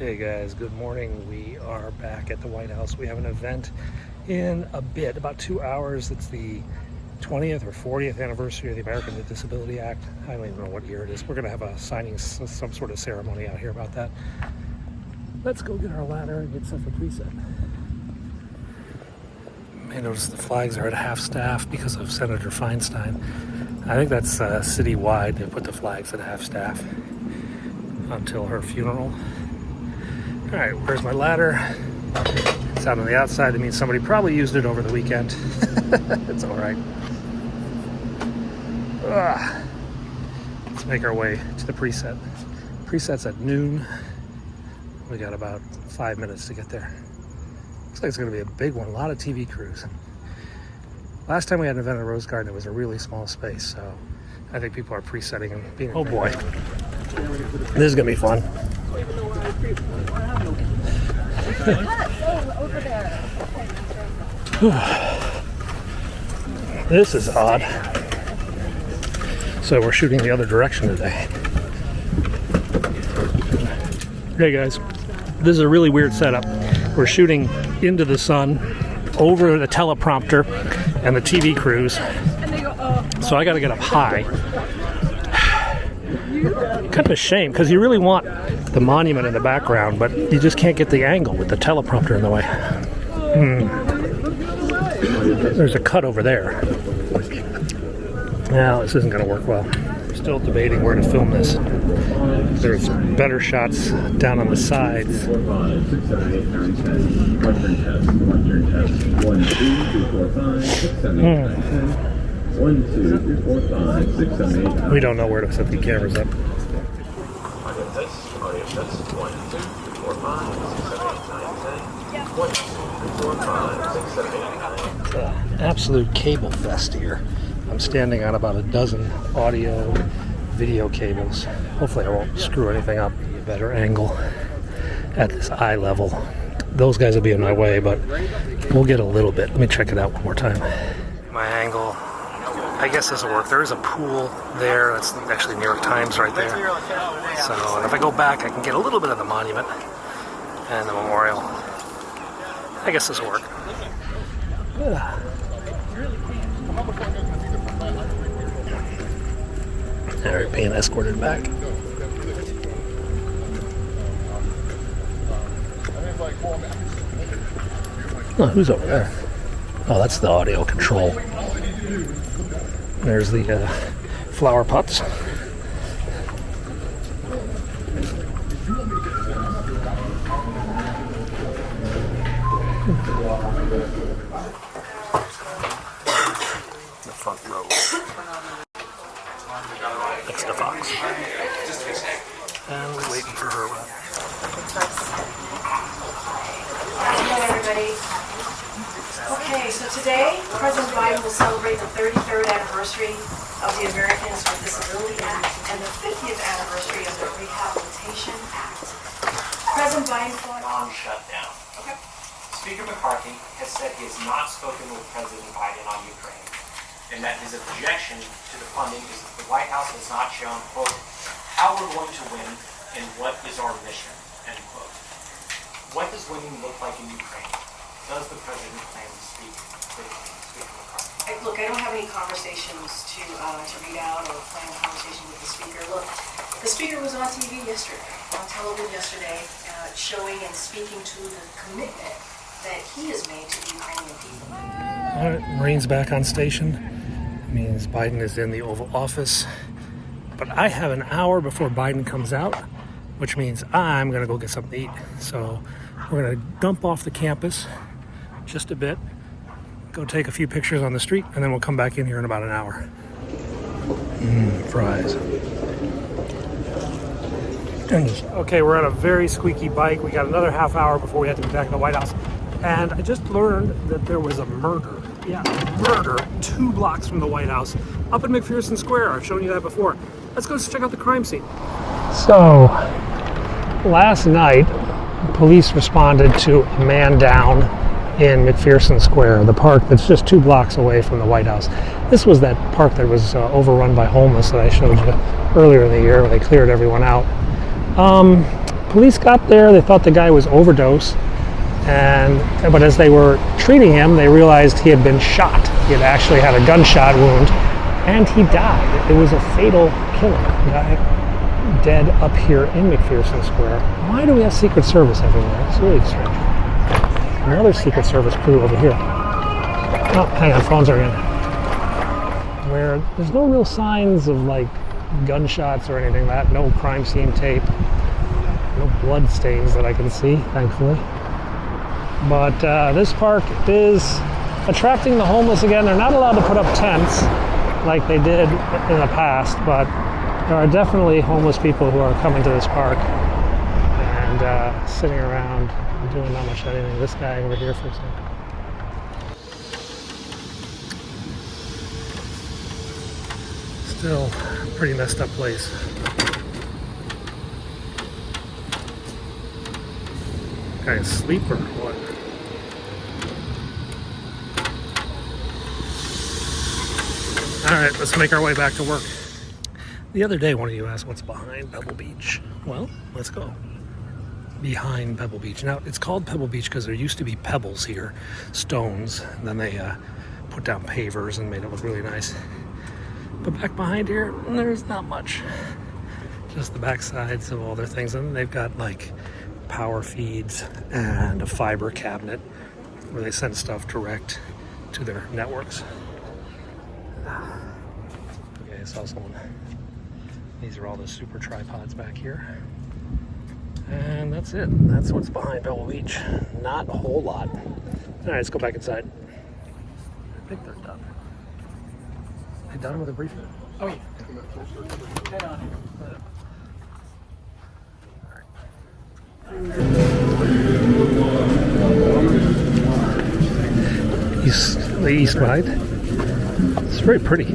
Hey guys, good morning. We are back at the White House. We have an event in a bit, about 2 hours. It's the 20th or 40th anniversary of the American with Disability Act. I don't even know what year it is. We're going to have a signing, some sort of ceremony out here about that. Let's go get our ladder and get set for preset. You may notice the flags are at half staff because of Senator Feinstein. I think that's citywide. They put the flags at half staff until her funeral. All right, where's my ladder? It's out on the outside. That means somebody probably used it over the weekend. It's all right. Let's make our way to the preset. Preset's at noon. We got about 5 minutes to get there. Looks like it's going to be a big one. A lot of TV crews. Last time we had an event at Rose Garden, it was a really small space, so I think people are presetting and being. Oh boy, this is going to be fun. This is odd. So we're shooting the other direction today. Hey guys, this is a really weird setup. We're shooting into the sun, over the teleprompter and the TV crews. So I got to get up high. Kind of a shame, because you really want the monument in the background, but you just can't get the angle with the teleprompter in the way. There's a cut over there. Now this isn't going to work well. Still debating where to film this. There's better shots down on the sides. We don't know where to set the cameras up. It's an absolute cable fest here. I'm standing on about a dozen audio, video cables. Hopefully I won't screw anything up. A better angle at this eye level. Those guys will be in my way, but we'll get a little bit. Let me check it out one more time. My angle, I guess this will work. There is a pool there. That's actually New York Times right there. So if I go back, I can get a little bit of the monument and the memorial. I guess this will work. They're being escorted back. Oh, who's over there? Oh, that's the audio control. There's the flower pots. The front row. Next to Fox. And we're waiting for her. Hello, everybody. Okay, so today, President Biden will celebrate the 33rd anniversary of the Americans with Disability Act and the 50th anniversary of the Rehabilitation Act. President Biden on shutdown. Okay. Speaker McCarthy has said he has not spoken with President Biden on Ukraine, and that his objection to the funding is that the White House has not shown, quote, how we're going to win and what is our mission, end quote. What does winning look like in Ukraine? Does the president plan to speak with Speaker McCarthy? Look, I don't have any conversations to read out or plan a conversation with the speaker. Look, the speaker was on TV yesterday, on television yesterday, showing and speaking to the commitment that he has made to the Ukrainian people. All right, Marines back on station. It means Biden is in the Oval Office. But I have an hour before Biden comes out, which means I'm going to go get something to eat. So we're going to dump off the campus just a bit, go take a few pictures on the street, and then we'll come back in here in about an hour. Fries. Okay, we're at a very squeaky bike. We got another half hour before we have to be back in the White House. And I just learned that there was a murder. Yeah, murder 2 blocks from the White House, up in McPherson Square. I've shown you that before. Let's go check out the crime scene. So, last night, police responded to a man down in McPherson Square, the park that's just 2 blocks away from the White House. This was that park that was overrun by homeless that I showed you earlier in the year when they cleared everyone out. police got there, they thought the guy was overdosed, but as they were treating him, they realized he had been shot. He had actually had a gunshot wound, and he died. It was a fatal killing. Guy dead up here in McPherson Square. Why do we have Secret Service everywhere? It's really strange. Another Secret Service crew over here. Oh, hang on, phones are in. Where there's no real signs of like gunshots or anything like that. No crime scene tape. No blood stains that I can see, thankfully. But this park is attracting the homeless again. They're not allowed to put up tents like they did in the past, but there are definitely homeless people who are coming to this park and sitting around doing not much anything. This guy over here, for example. Still a pretty messed up place. Guy asleep or what? Alright, let's make our way back to work. The other day, one of you asked what's behind Pebble Beach. Well, let's go. Behind Pebble Beach. Now, it's called Pebble Beach because there used to be pebbles here, stones, and then they put down pavers and made it look really nice. But back behind here, there's not much. Just the back sides of all their things. And they've got like power feeds and a fiber cabinet where they send stuff direct to their networks. Okay, I saw someone. These are all the super tripods back here. And that's it. That's what's behind Pebble Beach. Not a whole lot. All right, let's go back inside. I think they're done. They done with the briefing? Oh, yeah. Head on. The east side. It's very pretty.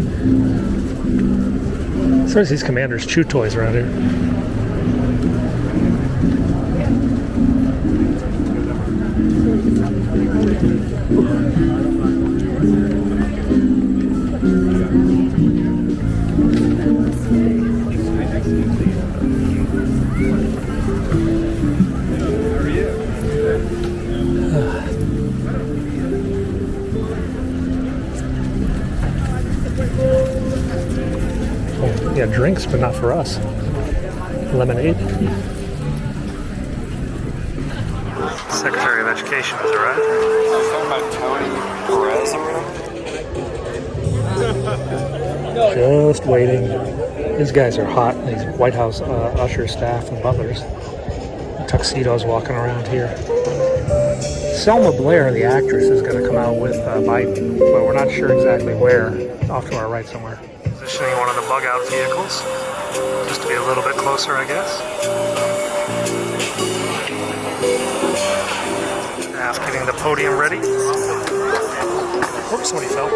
There's these Commander's Chew toys around here. Yeah, drinks, but not for us. Lemonade. Secretary of Education has arrived. Just waiting. These guys are hot. These White House usher staff and butlers. Tuxedos walking around here. Selma Blair, the actress, is going to come out with Biden, but we're not sure exactly where. Off to our right somewhere. Positioning one of the bug-out vehicles, just to be a little bit closer, I guess. Staff getting the podium ready. Oops, somebody fell.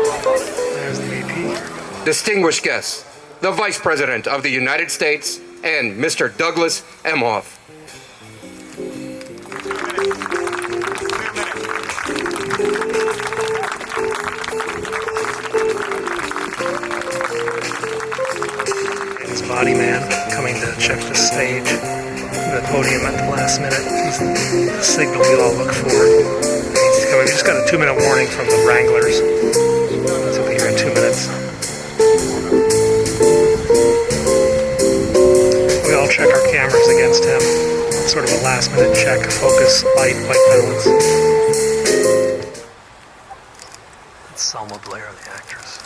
There's the VP. Distinguished guests, the Vice President of the United States and Mr. Douglas Emhoff. Body man coming to check the stage, the podium at the last minute. He's the signal we all look for. He's coming. We just got a 2-minute warning from the Wranglers. So we'll be here in 2 minutes. We all check our cameras against him. Sort of a last minute check, focus, light, white balance. That's Selma Blair, the actress.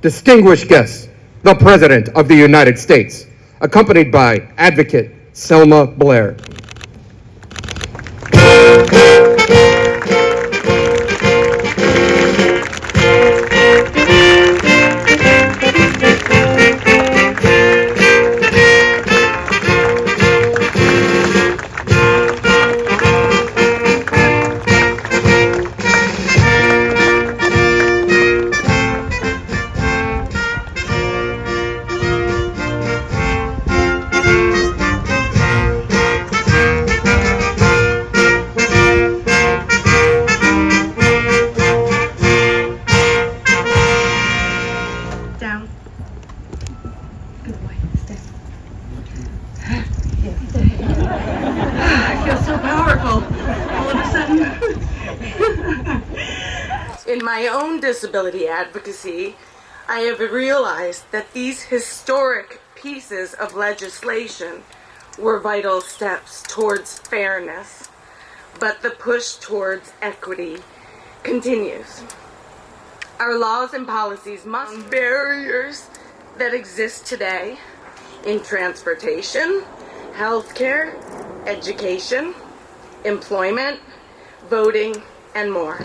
Distinguished guests, the President of the United States, accompanied by Advocate Selma Blair. my own disability advocacy, I have realized that these historic pieces of legislation were vital steps towards fairness, but the push towards equity continues. Our laws and policies must barriers that exist today in transportation, healthcare, education, employment, voting, and more.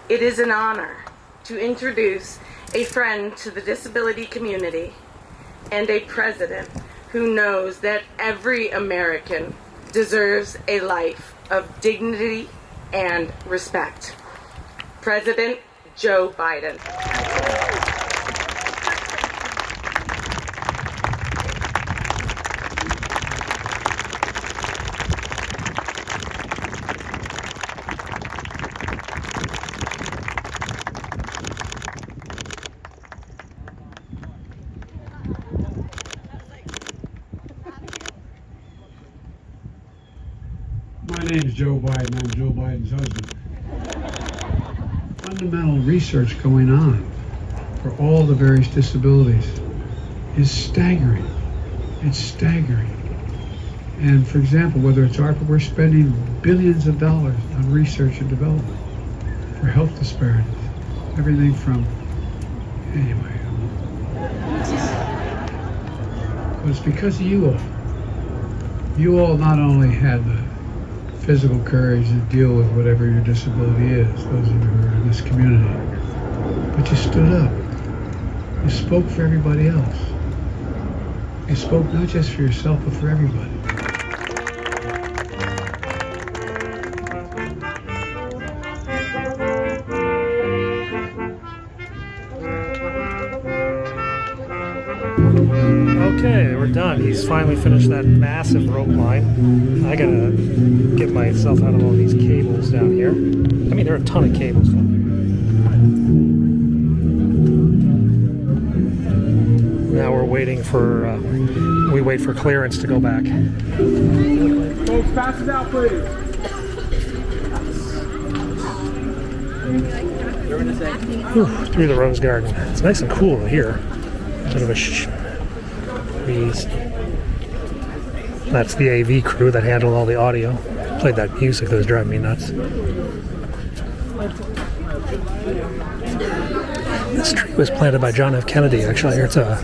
It is an honor to introduce a friend to the disability community and a president who knows that every American deserves a life of dignity and respect. President Joe Biden. My name is Joe Biden. I'm Joe Biden's husband. Fundamental research going on for all the various disabilities is staggering. It's staggering. And for example, whether it's ARPA, we're spending billions of dollars on research and development for health disparities. Everything from, anyway. But it's because of you all. You all not only had the physical courage to deal with whatever your disability is, those of you who are in this community, but you stood up. You spoke for everybody else. You spoke not just for yourself, but for everybody. Okay, we're done. He's finally finished that massive rope line. I gotta get myself out of all these cables down here. I mean, there are a ton of cables. Now we're waiting for, we wait for clearance to go back. Folks, pass it out, please. Whew, through the rose garden. It's nice and cool here. Bit of a breeze. That's the AV crew that handled all the audio. Played that music that was driving me nuts. This tree was planted by John F. Kennedy, actually. It's a,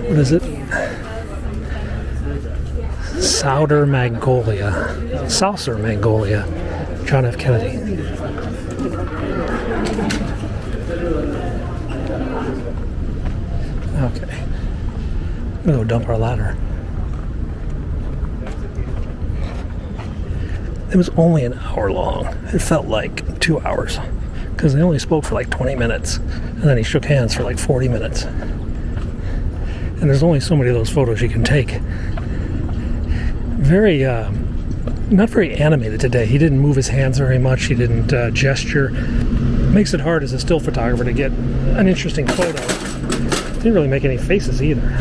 what is it? Saucer Magnolia. John F. Kennedy. Okay. I'm gonna go dump our ladder. It was only an hour long. It felt like 2 hours because they only spoke for like 20 minutes and then he shook hands for like 40 minutes. And there's only so many of those photos you can take. Very, not very animated today. He didn't move his hands very much. He didn't gesture. Makes it hard as a still photographer to get an interesting photo. Didn't really make any faces either.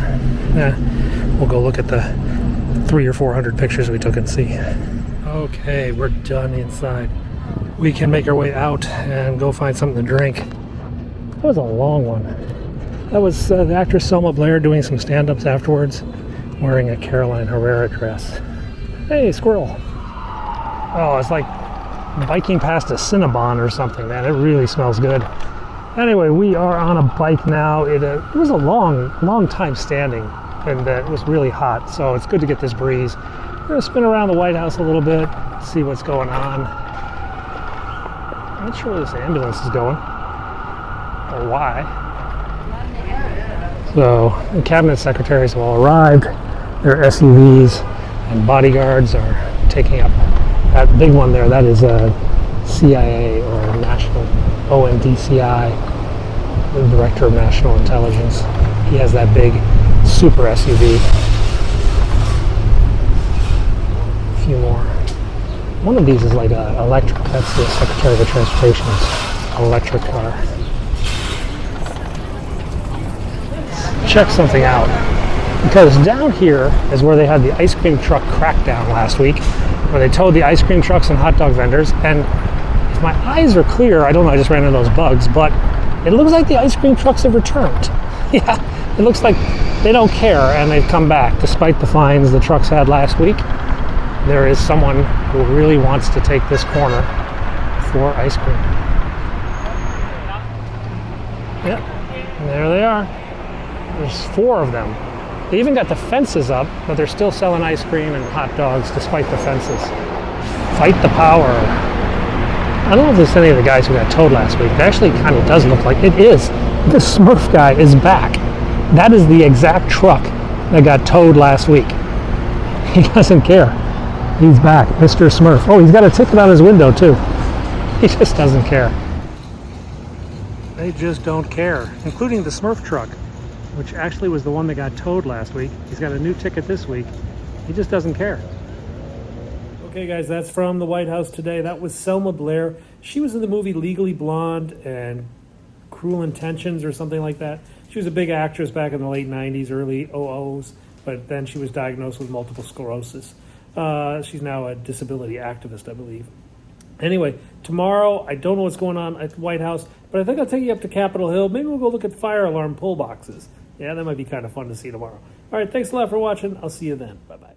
We'll go look at the 300 or 400 pictures we took and see. Okay, we're done inside. We can make our way out and go find something to drink. That was a long one. That was the actress Selma Blair doing some stand-ups afterwards, wearing a Caroline Herrera dress. Hey, squirrel. Oh, it's like biking past a Cinnabon or something, man. It really smells good. Anyway, we are on a bike now. It was a long time standing, and it was really hot, so it's good to get this breeze. We're going to spin around the White House a little bit, see what's going on. I'm not sure where this ambulance is going, or why. So, the cabinet secretaries have all arrived. Their SUVs and bodyguards are taking up that big one there. That is a CIA or National ONDCI, the Director of National Intelligence. He has that big super SUV. A few more. One of these is like an electric. That's the Secretary of the Transportation's electric car. Check something out. Because down here is where they had the ice cream truck crackdown last week, where they towed the ice cream trucks and hot dog vendors, and if my eyes are clear, I don't know, I just ran into those bugs, but it looks like the ice cream trucks have returned. Yeah, it looks like they don't care and they've come back despite the fines the trucks had last week. There is someone who really wants to take this corner for ice cream. Yep, and there they are. There's 4 of them. They even got the fences up, but they're still selling ice cream and hot dogs despite the fences. Fight the power. I don't know if there's any of the guys who got towed last week. It actually kind of does look like it is. The Smurf guy is back. That is the exact truck that got towed last week. He doesn't care. He's back, Mr. Smurf. Oh, he's got a ticket on his window too. He just doesn't care. They just don't care, including the Smurf truck, which actually was the one that got towed last week. He's got a new ticket this week. He just doesn't care. Okay, guys, that's from the White House today. That was Selma Blair. She was in the movie Legally Blonde and Cruel Intentions or something like that. She was a big actress back in the late 90s, early 00s, but then she was diagnosed with multiple sclerosis. She's now a disability activist, I believe. Anyway, tomorrow, I don't know what's going on at the White House, but I think I'll take you up to Capitol Hill. Maybe we'll go look at fire alarm pull boxes. Yeah, that might be kind of fun to see tomorrow. All right, thanks a lot for watching. I'll see you then. Bye-bye.